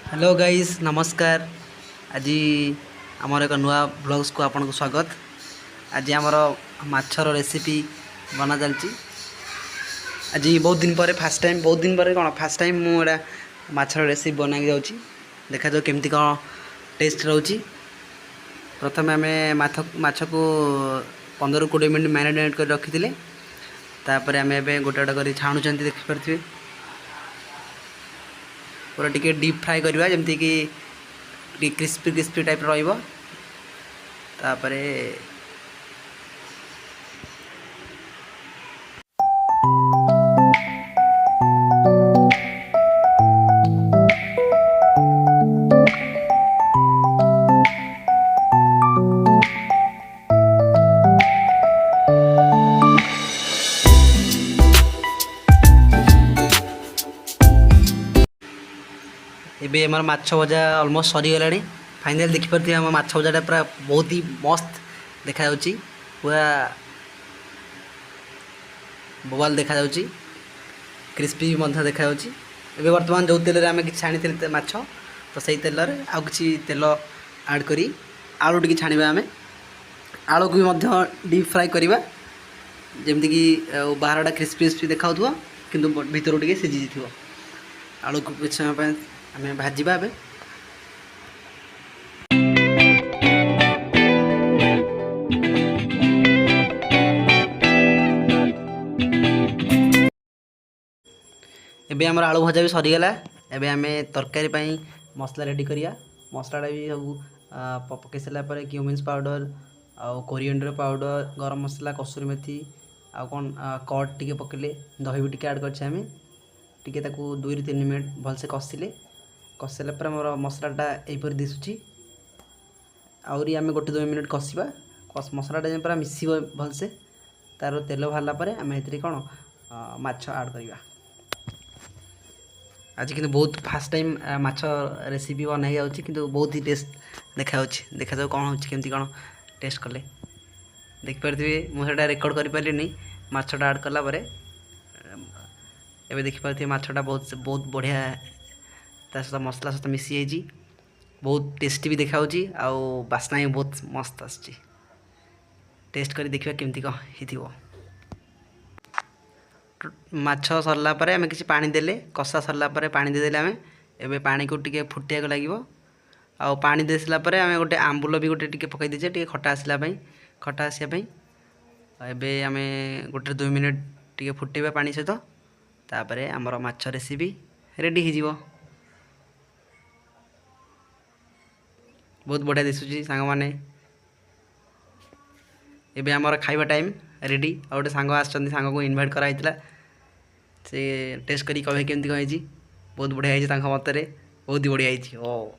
Hello guys नमस्कार। आज आमर एक नुआ ब्लॉग्स को आपन को स्वागत। आज आमर माछर रेसिपी बना चलची। आज बहुत दिन पर कौन फास्ट टाइम मुझे माछर रेसिपी बना जाऊँगी। देखा जाओ केमती कौन टेस्ट रोची। प्रथम आम माछ को 15-20 मिनट मैरिनेट कर रखी थे। तापर आम गोटे गोटे कर छाणुं देखिपे पूरा टिके डीप फ्राए करवा जमती कि क्रिस्पी क्रिस्पी टाइप रहिबो। तापरे एबे हमार माछ भजा ऑलमोस्ट सरी गलानी। फाइनल देखि परथि हम माछ भजाटा पूरा बहुत ही मस्त देखा जाउची। पूरा बोवाल देखा जाउची, क्रिस्पी भी देखा जाउची। एबे वर्तमान जो तेल रे हम कि छाणी थिले माछ तो सही तेल रे आ किछि तेल ऐड करी आलू टिके छाणीबा। हमें आलू को भी मध्य डीप फ्राई करवा जेमति कि बाहरटा क्रिस्पी क्रिस्पी देखाउथुवा किंतु भीतर टिके सिझी जिथिवो। आलू को कुछ समय पे हमें भाजवा। एबे हमर आलू भजा भी सरीगला। एबे आम तरकारी मसला रेडी करिया। मसलाटा भी सब पकई सारा पर क्यूमिन्स पाउडर आउ कोरिएंडर पाउडर गरम मसला कसूरी मेथी आउ कौन कट टिके पकेले दही भी टिके ऐड करछे। टिके ताकू 2-3 मिनट भलसे कसिले कसिला पर मोर मसलाटा यहीपर दिशुची। आउरी आम 1-2 मिनट कसिबा मसलाटा जो पूरा मिसिब भलसे। तार तेल बाहरला पर आम ए कौन माछ ऐड करवा। आज किंतु बहुत फास्ट टाइम माछ रेसिपी बनाई जाऊँगी किंतु बहुत ही टेस्ट देखा देखा जाओ कौन होची केमती कौन टेस्ट कले देखिपारे। मुझे रेकर्ड कर पारे माछटा ऐड कला परे। एबे देखिपारे माछटा बहुत बहुत बढ़िया ता सहित मसला सहित मिसी जाइए। बहुत टेस्टी भी देखा आउ बास्ना भी बहुत मस्त आसची। टेस्ट कर देखिए केमती कौन हो। माछ सरला परे आम किसी पानी देले कषा सरला परे पानी देदेले आम एबे पानी को टिके फुटिया को लागिवो। आउ पानी दे सारा परे आम गोटे आंबुल भी गोटे टिके पकई देजे टिके खटा आसला पई खटा आसिया पई। एबे आम 1-2 मिनट टिके फुटेबा पानी सहित। तापरे हमर माछ रेसिपी रेडी हो जिवो। बहुत बढ़िया दिशुची सांग माने। एबे हमर खाइबा टाइम रेडी। आ गोटे सांग आछन सांग को इनवाइट करा हितला से टेस्ट करी कहे केमती कहि। बहुत बढ़िया है तांका मतरे बहुत ही बढ़िया है। ओ